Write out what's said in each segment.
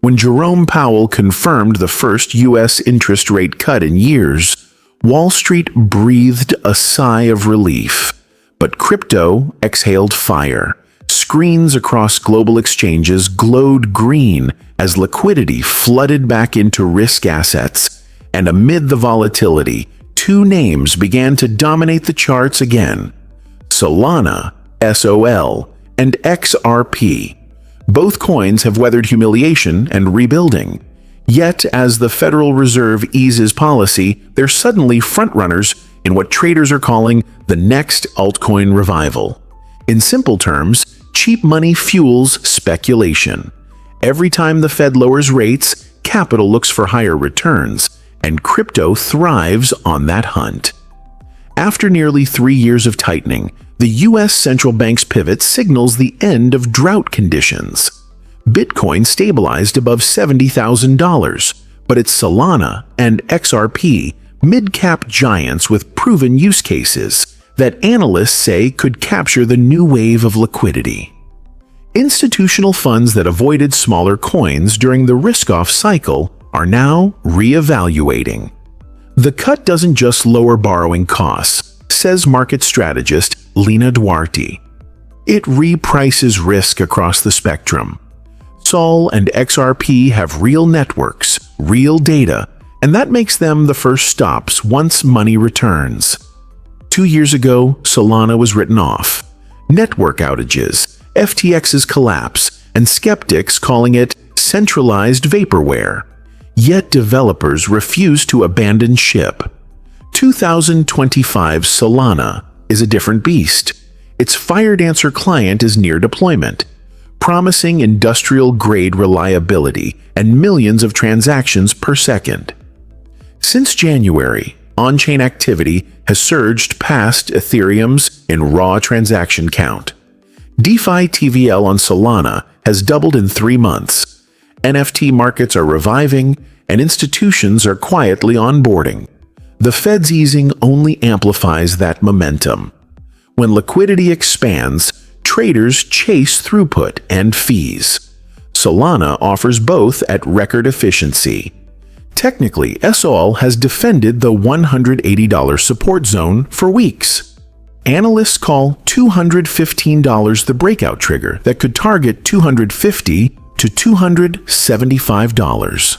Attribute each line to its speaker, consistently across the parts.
Speaker 1: When Jerome Powell confirmed the first U.S. interest rate cut in years, Wall Street breathed a sigh of relief. But crypto exhaled fire. Screens across global exchanges glowed green as liquidity flooded back into risk assets. And amid the volatility, two names began to dominate the charts again: Solana, SOL, and XRP. Both coins have weathered humiliation and rebuilding. Yet, as the Federal Reserve eases policy, they're suddenly frontrunners in what traders are calling the next altcoin revival. In simple terms, cheap money fuels speculation. Every time the Fed lowers rates, capital looks for higher returns, and crypto thrives on that hunt. After nearly 3 years of tightening, the U.S. central bank's pivot signals the end of drought conditions. Bitcoin stabilized above $70,000, but it's Solana and XRP, mid-cap giants with proven use cases, that analysts say could capture the new wave of liquidity. Institutional funds that avoided smaller coins during the risk-off cycle are now re-evaluating. The cut doesn't just lower borrowing costs, says market strategist Lena Duarte. It reprices risk across the spectrum. SOL and XRP have real networks, real data, and that makes them the first stops once money returns. 2 years ago, Solana was written off. Network outages, FTX's collapse, and skeptics calling it centralized vaporware. Yet developers refuse to abandon ship. 2025 Solana is a different beast. Its Firedancer client is near deployment, promising industrial-grade reliability and millions of transactions per second. Since January, on-chain activity has surged past Ethereum's in raw transaction count. DeFi TVL on Solana has doubled in 3 months. NFT markets are reviving, and institutions are quietly onboarding. The Fed's easing only amplifies that momentum. When liquidity expands, traders chase throughput and fees. Solana offers both at record efficiency. Technically, SOL has defended the $180 support zone for weeks. Analysts call $215 the breakout trigger that could target $250 to $275.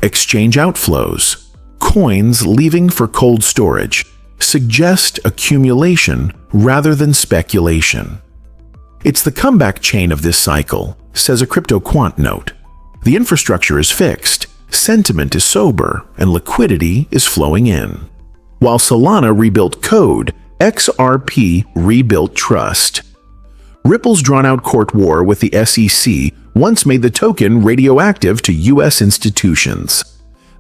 Speaker 1: Exchange outflows, coins leaving for cold storage, suggest accumulation rather than speculation. It's the comeback chain of this cycle, says a crypto quant note. The infrastructure is fixed, sentiment is sober, and liquidity is flowing in. While Solana rebuilt code, XRP rebuilt trust. Ripple's drawn-out court war with the SEC once made the token radioactive to U.S. institutions.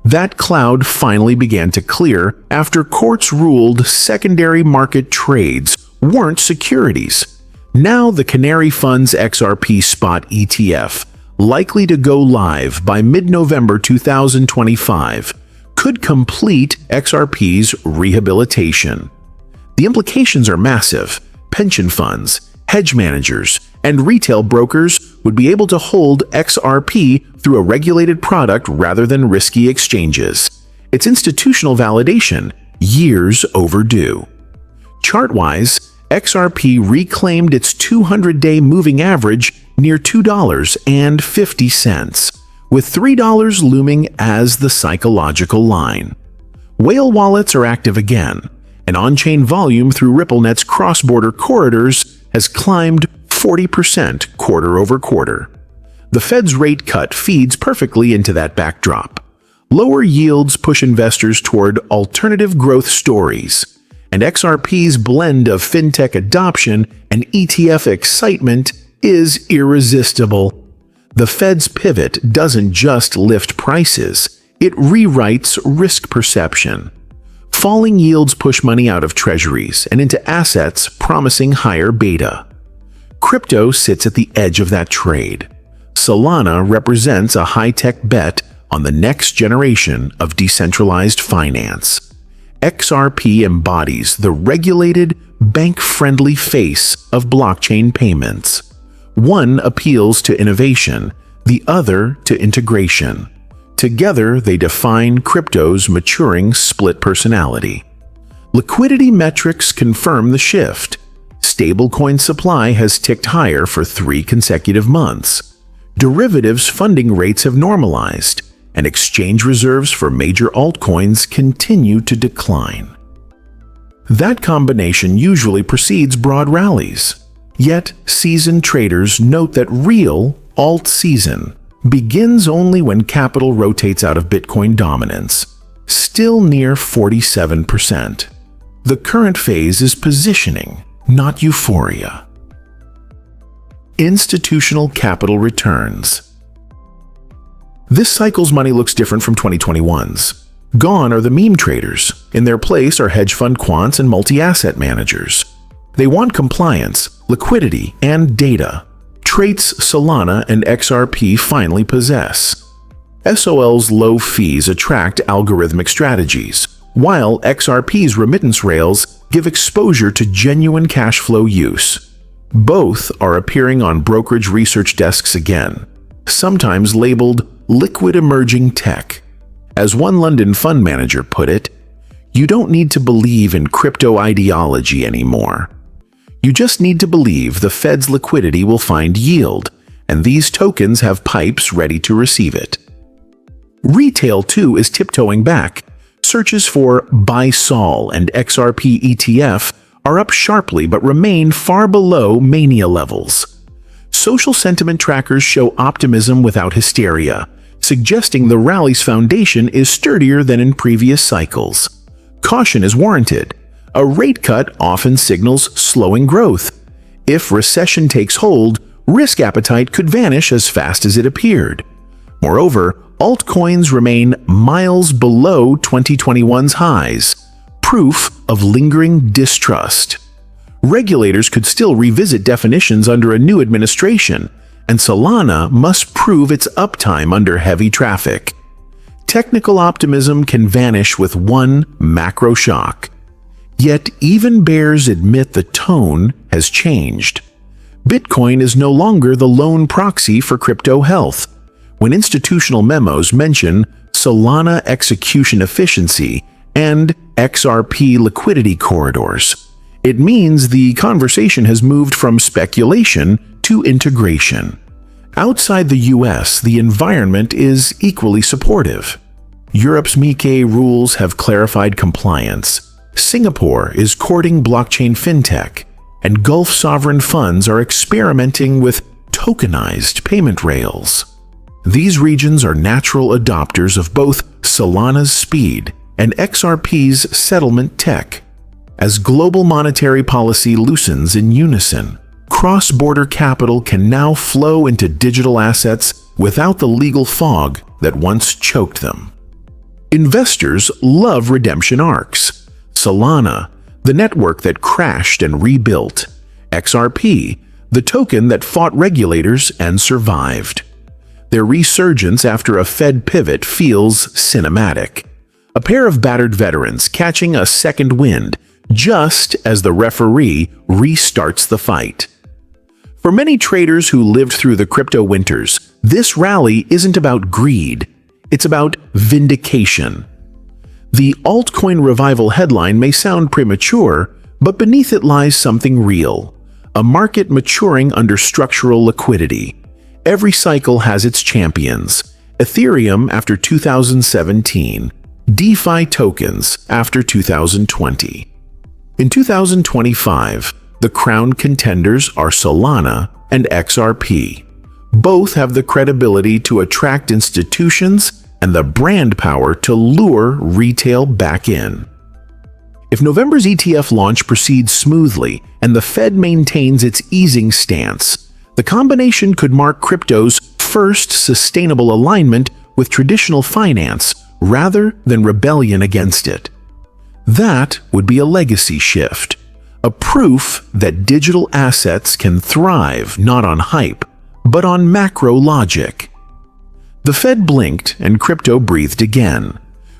Speaker 1: That cloud finally began to clear after courts ruled secondary market trades weren't securities. Now the Canary Fund's XRP Spot ETF, likely to go live by mid-November 2025, could complete XRP's rehabilitation. The implications are massive. Pension funds, hedge managers, and retail brokers would be able to hold XRP through a regulated product rather than risky exchanges. It's institutional validation, years overdue. Chart-wise, XRP reclaimed its 200-day moving average near $2.50, with $3 looming as the psychological line. Whale wallets are active again, and on-chain volume through RippleNet's cross-border corridors has climbed 40% quarter-over-quarter. The Fed's rate cut feeds perfectly into that backdrop. Lower yields push investors toward alternative growth stories, and XRP's blend of fintech adoption and ETF excitement is irresistible. The Fed's pivot doesn't just lift prices, it rewrites risk perception. Falling yields push money out of treasuries and into assets promising higher beta. Crypto sits at the edge of that trade. Solana represents a high-tech bet on the next generation of decentralized finance. XRP embodies the regulated, bank-friendly face of blockchain payments. One appeals to innovation, the other to integration. Together, they define crypto's maturing split personality. Liquidity metrics confirm the shift. Stablecoin supply has ticked higher for 3 consecutive months. Derivatives funding rates have normalized, and exchange reserves for major altcoins continue to decline. That combination usually precedes broad rallies. Yet, seasoned traders note that real alt season begins only when capital rotates out of Bitcoin dominance, still near 47%. The current phase is positioning, not euphoria. Institutional capital returns. This cycle's money looks different from 2021's. Gone are the meme traders. In their place are hedge fund quants and multi-asset managers. They want compliance, liquidity, and data. Traits Solana and XRP finally possess. SOL's low fees attract algorithmic strategies, while XRP's remittance rails give exposure to genuine cash flow use. Both are appearing on brokerage research desks again, sometimes labeled liquid emerging tech. As one London fund manager put it, "You don't need to believe in crypto ideology anymore. You just need to believe the Fed's liquidity will find yield, and these tokens have pipes ready to receive it." Retail, too, is tiptoeing back. Searches for Buy Sol and XRP ETF are up sharply but remain far below mania levels. Social sentiment trackers show optimism without hysteria, suggesting the rally's foundation is sturdier than in previous cycles. Caution is warranted. A rate cut often signals slowing growth. If recession takes hold, risk appetite could vanish as fast as it appeared. Moreover, altcoins remain miles below 2021's highs, proof of lingering distrust. Regulators could still revisit definitions under a new administration, and Solana must prove its uptime under heavy traffic. Technical optimism can vanish with one macro shock. Yet even bears admit the tone has changed. Bitcoin is no longer the lone proxy for crypto health. When institutional memos mention Solana execution efficiency and XRP liquidity corridors, it means the conversation has moved from speculation to integration. Outside the US, the environment is equally supportive. Europe's MiCA rules have clarified compliance. Singapore is courting blockchain fintech, and Gulf sovereign funds are experimenting with tokenized payment rails. These regions are natural adopters of both Solana's speed and XRP's settlement tech. As global monetary policy loosens in unison, cross-border capital can now flow into digital assets without the legal fog that once choked them. Investors love redemption arcs. Solana, the network that crashed and rebuilt. XRP, the token that fought regulators and survived. Their resurgence after a Fed pivot feels cinematic. A pair of battered veterans catching a second wind just as the referee restarts the fight. For many traders who lived through the crypto winters, this rally isn't about greed, it's about vindication. The altcoin revival headline may sound premature, but beneath it lies something real. A market maturing under structural liquidity. Every cycle has its champions. Ethereum after 2017. DeFi tokens after 2020. In 2025, the crown contenders are Solana and XRP. Both have the credibility to attract institutions and the brand power to lure retail back in. If November's ETF launch proceeds smoothly and the Fed maintains its easing stance, the combination could mark crypto's first sustainable alignment with traditional finance rather than rebellion against it. That would be a legacy shift, a proof that digital assets can thrive not on hype, but on macro logic. The Fed blinked and crypto breathed again.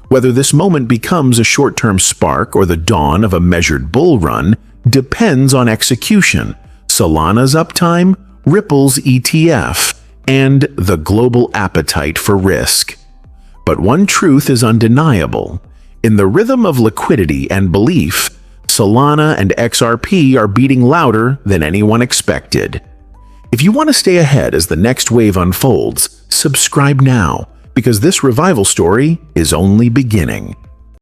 Speaker 1: Whether this moment becomes a short-term spark or the dawn of a measured bull run depends on execution. Solana's uptime, Ripple's ETF, and the global appetite for risk. But one truth is undeniable. In the rhythm of liquidity and belief, Solana and XRP are beating louder than anyone expected. If you want to stay ahead as the next wave unfolds, subscribe now, because this revival story is only beginning.